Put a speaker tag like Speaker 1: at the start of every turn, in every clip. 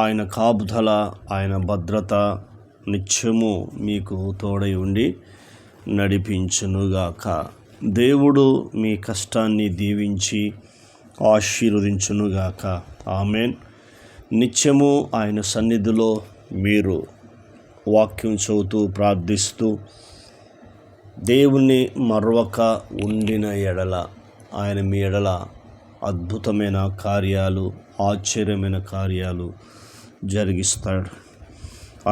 Speaker 1: ఆయన కాపుదల, ఆయన భద్రత నిత్యము మీకు తోడై ఉండి నడిపించునుగాక. దేవుడు మీ కష్టాన్ని దీవించి ఆశీర్వదించునుగాక. ఆమేన్. నిత్యము ఆయన సన్నిధిలో మీరు వాక్యం చదువుతూ ప్రార్థిస్తూ దేవుణ్ణి మరొక ఉండిన ఎడల ఆయన మీ ఎడల అద్భుతమైన కార్యాలు, ఆశ్చర్యమైన కార్యాలు జరిగిస్తాడు.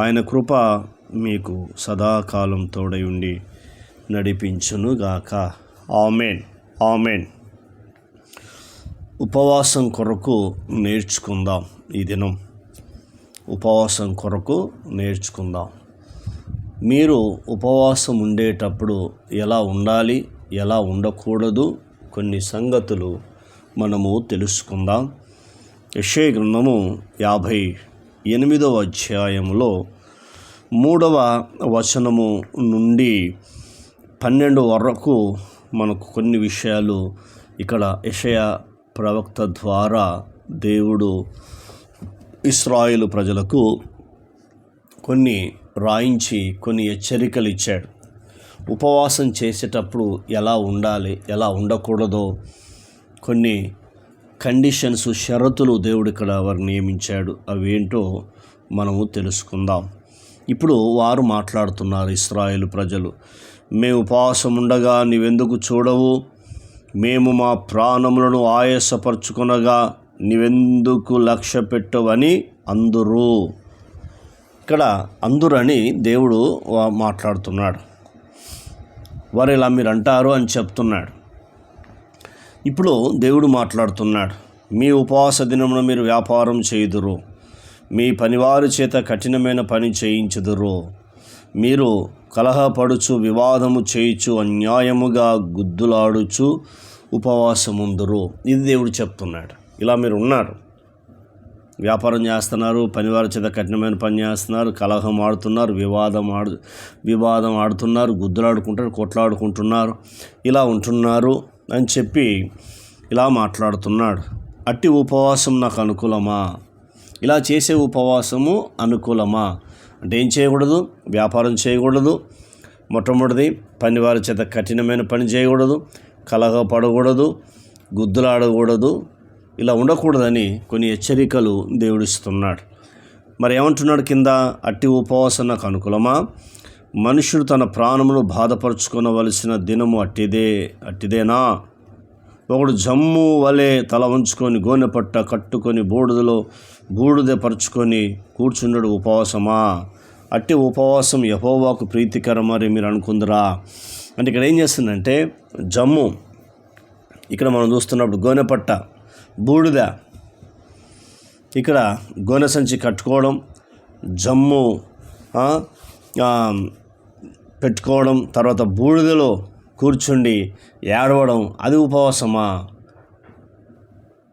Speaker 1: ఆయన కృప మీకు సదాకాలం తోడై ఉండి నడిపించునుగాక. ఆమేన్. ఆమేన్. ఉపవాసం కొరకు నేర్చుకుందాం. ఈ దినం ఉపవాసం కొరకు నేర్చుకుందాం. మీరు ఉపవాసం ఉండేటప్పుడు ఎలా ఉండాలి, ఎలా ఉండకూడదు, కొన్ని సంగతులు మనము తెలుసుకుందాం. యెషయా గ్రంథము 58వ అధ్యాయంలో 3వ వచనము నుండి 12 వరకు మనకు కొన్ని విషయాలు ఇక్కడ యెషయా ప్రవక్త ద్వారా దేవుడు ఇశ్రాయేలు ప్రజలకు కొన్ని రాయించి కొన్ని హెచ్చరికలు ఇచ్చాడు. ఉపవాసం చేసేటప్పుడు ఎలా ఉండాలి, ఎలా ఉండకూడదో కొన్ని కండిషన్స్, షరతులు దేవుడు ఇక్కడ వారు నియమించాడు. అవేంటో మనము తెలుసుకుందాం. ఇప్పుడు వారు మాట్లాడుతున్నారు, ఇశ్రాయేలు ప్రజలు, మేము ఉపవాసం ఉండగా నీవెందుకు చూడవు, మేము మా ప్రాణములను ఆయాసపరుచుకొనగా నీవెందుకు లక్ష్య పెట్టవని అందురు. ఇక్కడ అందురని దేవుడు మాట్లాడుతున్నాడు. వారు ఇలా మీరు అంటారు అని చెప్తున్నాడు. ఇప్పుడు దేవుడు మాట్లాడుతున్నాడు, మీ ఉపవాస దినమున మీరు వ్యాపారం చేయుదురు, మీ పనివారి చేత కఠినమైన పని చేయించుదురు, మీరు కలహపడుచు వివాదము చేయుచు అన్యాయముగా గుద్దులాడుచు ఉపవాసముందురు. ఇది దేవుడు చెప్తున్నాడు. ఇలా మీరు ఉన్నారు, వ్యాపారం చేస్తున్నారు, పనివారి చేత కఠినమైన పని చేస్తున్నారు, కలహం ఆడుతున్నారు, వివాదం ఆడుతున్నారు, గుద్దులాడుకుంటారు, కొట్లాడుకుంటున్నారు, ఇలా ఉంటున్నారు అని చెప్పి ఇలా మాట్లాడుతున్నాడు. అట్టి ఉపవాసం నాకు అనుకూలమా? ఇలా చేసే ఉపవాసము అనుకూలమా? అంటే ఏం చేయకూడదు? వ్యాపారం చేయకూడదు, మొట్టమొదటిది పనివారి చేత కఠినమైన పని చేయకూడదు, కలహపడకూడదు, గుద్దులాడకూడదు, ఇలా ఉండకూడదని కొన్ని హెచ్చరికలు దేవుడిస్తున్నాడు. మరి ఏమంటున్నాడు కింద? అట్టి ఉపవాసం నాకు అనుకూలమా? మనుషుడు తన ప్రాణమును బాధపరుచుకొనవలసిన దినము అట్టిదేనా? ఒకడు జమ్ము వలె తల ఉంచుకొని గోనె పట్ట కట్టుకొని బూడిద పరుచుకొని కూర్చున్నాడు ఉపవాసమా? అట్టి ఉపవాసం యెహోవాకు ప్రీతికరమని మీరు అనుకుందరా? అంటే ఇక్కడ ఏం చేస్తుందంటే, జమ్ము, ఇక్కడ మనం చూస్తున్నప్పుడు గోనె పట్ట, బూడిద, ఇక్కడ గోనె సంచి కట్టుకోవడం, జమ్ము పెట్టుకోవడం, తర్వాత బూడిదలో కూర్చుండి ఏడవడం, అది ఉపవాసమా?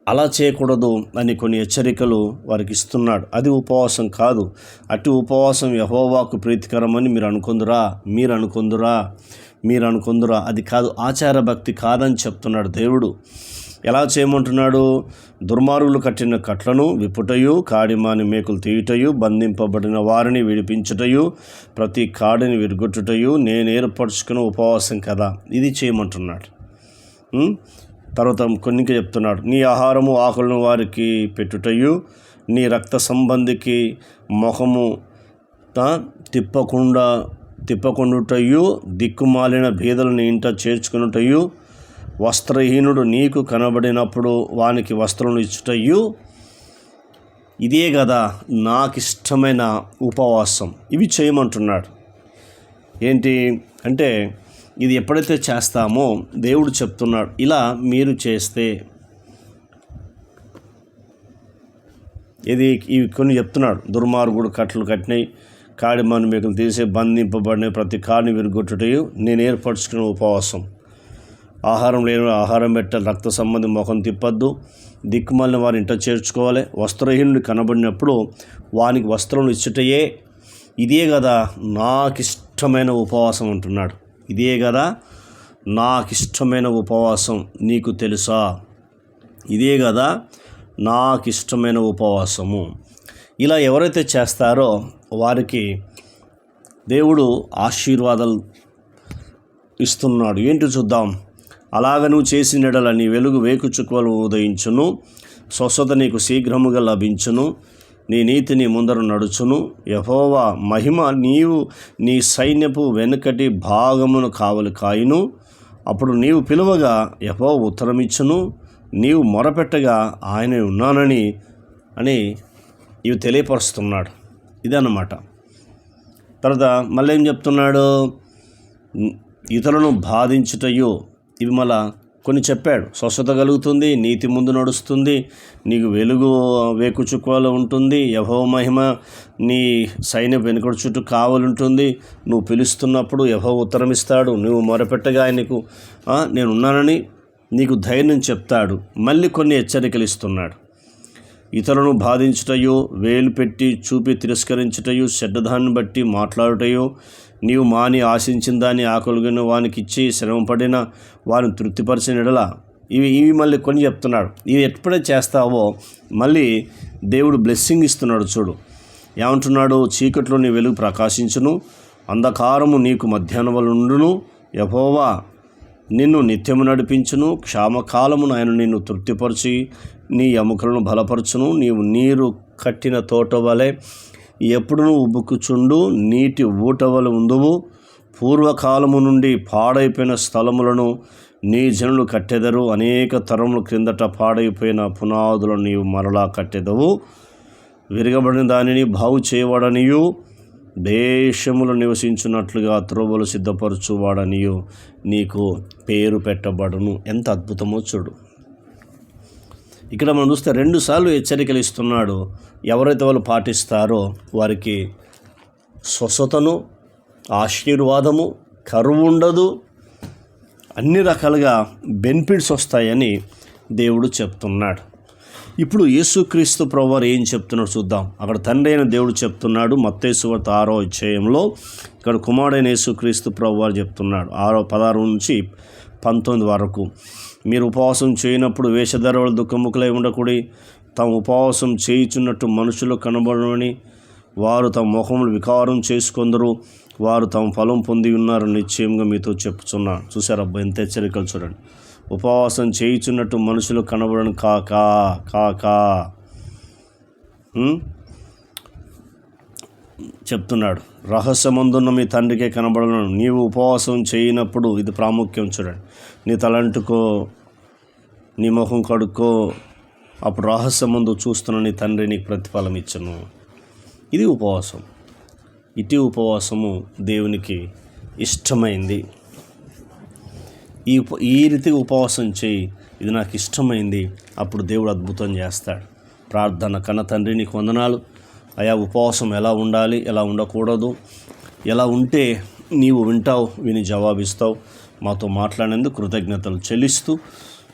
Speaker 1: అలా చేయకూడదు అని కొన్ని హెచ్చరికలు వారికి ఇస్తున్నాడు. అది ఉపవాసం కాదు. అట్టి ఉపవాసం యెహోవాకు ప్రీతికరమని మీరు అనుకుందురా? అది కాదు, ఆచార భక్తి కాదని చెప్తున్నాడు దేవుడు. ఎలా చేయమంటున్నాడు? దుర్మార్గులు కట్టిన కట్లను విప్పుటయు, కాడిమాని మేకులు తీయుటయు, బంధింపబడిన వారిని విడిపించుటయు, ప్రతి కాడిని విరగొట్టుటయు నేను ఏర్పరచుకున్న ఉపవాసం కదా, ఇది చేయమంటున్నాడు. తర్వాత కొన్ని చెప్తున్నాడు, నీ ఆహారము ఆకులను వారికి పెట్టుటయు, నీ రక్త సంబంధికి ముఖము తిప్పకుండుటయు, దిక్కుమాలిన బీదలను ఇంట చేర్చుకున్నటయు, వస్త్రహీనుడు నీకు కనబడినప్పుడు వానికి వస్త్రం ఇచ్చుటయు, ఇదే కదా నాకిష్టమైన ఉపవాసం. ఇవి చేయమంటున్నాడు. ఏంటి అంటే, ఇది ఎప్పుడైతే చేస్తామో దేవుడు చెప్తున్నాడు, ఇలా మీరు చేస్తే, ఇవి కొన్ని చెప్తున్నాడు. దుర్మార్గుడు కట్లు కట్టినాయి, కాడిమాను మేకులు తీసి బంధింపబడిన ప్రతి కాడిని విరగొట్టుటయు నేను ఏర్పరచుకున్న ఉపవాసం. ఆహారం లేని ఆహారం పెట్టాలి, రక్త సంబంధి ముఖం తిప్పద్దు, దిక్కుమాలిన వారి ఇంట చేర్చుకోవాలి, వస్త్రహీనుడు కనబడినప్పుడు వానికి వస్త్రం ఇచ్చుటయే, ఇదే కదా నాకిష్టమైన ఉపవాసం అంటున్నాడు. ఇదే కదా నాకిష్టమైన ఉపవాసం, నీకు తెలుసా? ఇదే కదా నాకు ఇష్టమైన ఉపవాసము. ఇలా ఎవరైతే చేస్తారో వారికి దేవుడు ఆశీర్వాదాలు ఇస్తున్నాడు. ఏంటి చూద్దాం. అలాగ నువ్వు చేసిన యెడల నీ వెలుగు వేకుచుక్కలు ఉదయించును, స్వస్థత నీకు శీఘ్రముగా లభించును, నీ నీతి నీ ముందర నడుచును, యెహోవా మహిమ నీవు నీ సైన్యపు వెనుకటి భాగమును కావలి కాయును. అప్పుడు నీవు పిలువగా యెహోవా ఉత్తరమిచ్చును, నీవు మొరపెట్టగా ఆయనే ఉన్నానని ఇవి తెలియపరుస్తున్నాడు. ఇదన్నమాట. తర్వాత మళ్ళీ ఏం చెప్తున్నాడు, ఇతరులను బాధించుటయు, ఇవి మళ్ళా కొన్ని చెప్పాడు. స్వస్థత కలుగుతుంది, నీతి ముందు నడుస్తుంది, నీకు వెలుగు వేకుచుక్కలు ఉంటుంది, యెహోవా మహిమ నీ సైన్య వెనుకడు చుట్టూ కావలుంటుంది, నువ్వు పిలుస్తున్నప్పుడు యెహోవా ఉత్తరం ఇస్తాడు, నువ్వు మొరపెట్టగా ఆయనకు నేనున్నానని నీకు ధైర్యం చెప్తాడు. మళ్ళీ కొన్ని హెచ్చరికలు ఇస్తున్నాడు. ఇతరులను బాధించుటయో, వేలు పెట్టి చూపి తిరస్కరించుటయో, చెడ్డదాన్ని బట్టి మాట్లాడుటయో, నీవు మాని ఆశించిన దాన్ని ఆకలిగిన వానికి ఇచ్చి శ్రమపడిన వారిని తృప్తిపరిచిన యెడల, ఇవి మళ్ళీ కొన్ని చెప్తున్నాడు. ఇవి ఎప్పుడైతే చేస్తావో మళ్ళీ దేవుడు బ్లెస్సింగ్ ఇస్తున్నాడు. చూడు ఏమంటున్నాడు, చీకట్లో నీ వెలుగు ప్రకాశించును, అంధకారము నీకు మధ్యాహ్నం వల్ల ఉండును, యెహోవా నిన్ను నిత్యము నడిపించును, క్షామకాలమును ఆయన నిన్ను తృప్తిపరిచి నీ ఎముకలను బలపరచును, నీవు నీరు కట్టిన తోట వలె ఎప్పుడునూ ఉబ్బుకుచుండు, నీటి ఊట వలె ఉందువు, పూర్వకాలము నుండి పాడైపోయిన స్థలములను నీ జనులు కట్టెదరు, అనేక తరముల క్రిందట పాడైపోయిన పునాదులను నీవు మరలా కట్టెదవు, విరగబడిన దానిని బాగు చేయవాడనియు దేశములు నివసించున్నట్లుగా త్రోవలు సిద్ధపరచువాడనియు నీకు పేరు పెట్టబడును. ఎంత అద్భుతమో చూడు. ఇక్కడ మనం చూస్తే 2 సార్లు హెచ్చరికలు ఇస్తున్నాడు. ఎవరైతే వాళ్ళు పాటిస్తారో వారికి స్వస్థతను, ఆశీర్వాదము, కరువు ఉండదు, అన్ని రకాలుగా బెనిఫిట్స్ వస్తాయని దేవుడు చెప్తున్నాడు. ఇప్పుడు యేసుక్రీస్తు ప్రభువారు ఏం చెప్తున్నాడు చూద్దాం. అక్కడ తండ్రి అయిన దేవుడు చెప్తున్నాడు మత్తయి సువార్త 6వ అధ్యాయంలో. ఇక్కడ కుమారుడైన యేసుక్రీస్తు ప్రభువారు చెప్తున్నాడు 16 నుంచి 19 వరకు. మీరు ఉపవాసం చేయనప్పుడు వేషధారులు దుఃఖముఖులై ఉండకూడి, తాము ఉపవాసం చేయుచున్నట్టు మనుషులు కనబడని వారు తమ ముఖములు వికారం చేసుకొందరు, వారు తమ ఫలం పొంది ఉన్నారు నిశ్చయంగా మీతో చెప్పుచున్నాను. చూసారు అబ్బా ఎంత హెచ్చరికలు చూడండి. ఉపవాసం చేయుచున్నట్టు మనుషులు కనబడను కాకా చెప్తున్నాడు. రహస్యమందున్న మీ తండ్రికే కనబడను. నీవు ఉపవాసం చేయనప్పుడు, ఇది ప్రాముఖ్యం చూడండి, నీ తలంటుకో, నీ ముఖం కడుక్కో, అప్పుడు రహస్యమందు చూస్తున్న నీ తండ్రి నీకు ప్రతిఫలం ఇచ్చును. ఇది ఉపవాసం. ఇటు ఉపవాసము దేవునికి ఇష్టమైంది. ఈ రీతిగా ఉపవాసం చేయి, ఇది నాకు ఇష్టమైంది, అప్పుడు దేవుడు అద్భుతం చేస్తాడు. ప్రార్థన. కన్న తండ్రి నీకు వందనాలు అయా. ఉపవాసం ఎలా ఉండాలి, ఎలా ఉండకూడదు, ఎలా ఉంటే నీవు వింటావు, విని జవాబిస్తావు. మాతో మాట్లాడేందుకు కృతజ్ఞతలు చెల్లిస్తూ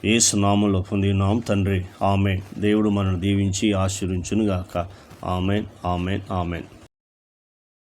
Speaker 1: యేసు నామములో పొందినాం తండ్రి. ఆమేన్. దేవుడు మనల్ని దీవించి ఆశీర్వించును గాక. ఆమేన్, ఆమేన్, ఆమేన్.